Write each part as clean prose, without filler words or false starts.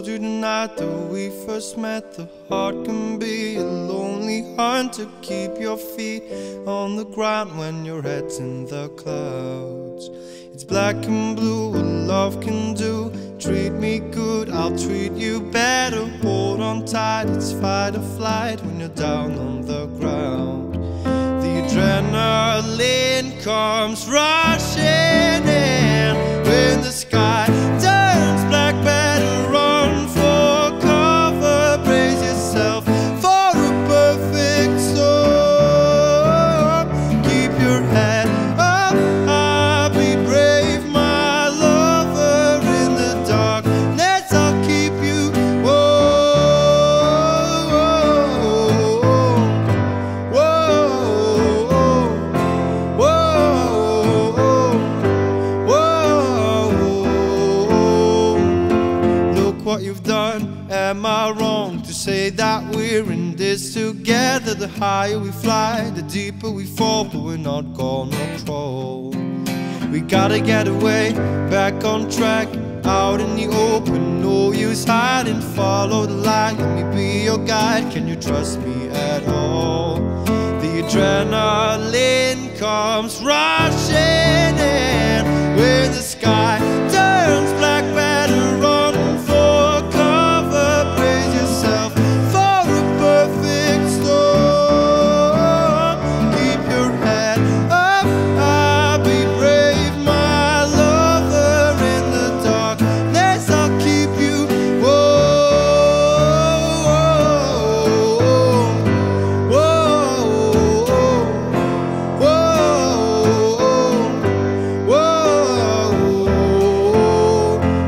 you the night that we first met. The heart can be a lonely hunt to keep your feet on the ground when your head's in the clouds. It's black and blue, what love can do. Treat me good, I'll treat you better. Hold on tight, it's fight or flight when you're down on the ground. The adrenaline comes rushing in when the sky turns black. Better run for cover, brace yourself for a perfect storm. Keep your head up high, be brave, my lover. In the darkness I'll keep you warm. Look what you've done, am I wrong to say that we're in this together? The higher we fly, the deeper we fall, but we're not gonna crawl. We gotta get away, back on track, out in the open, no use hiding. Follow the light, let me be your guide. Can you trust me at all? The adrenaline comes rushing in when the sky turns black. Better run for cover, brace yourself for a perfect storm. Keep your head up high, be brave, my lover. In the darkness I'll keep you warm.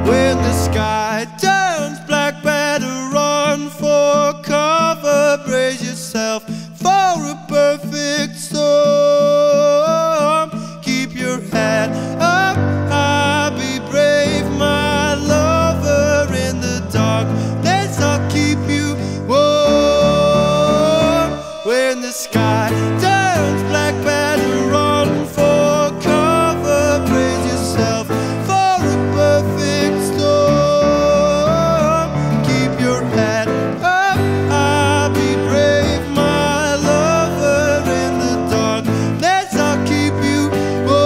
When the sky turns black, better run for cover, brace yourself for a perfect storm. Keep your head up high, be brave, my lover. In the darkness I'll keep you warm. When the sky turns black, better run for cover, brace yourself for a perfect storm. Keep your head up high, be brave, my lover. In the darkness I'll keep you warm,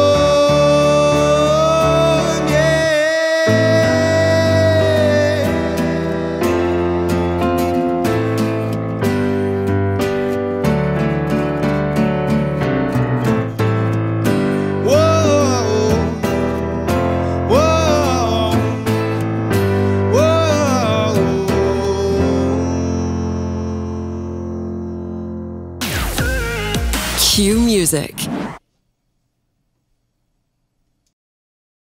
Cue music.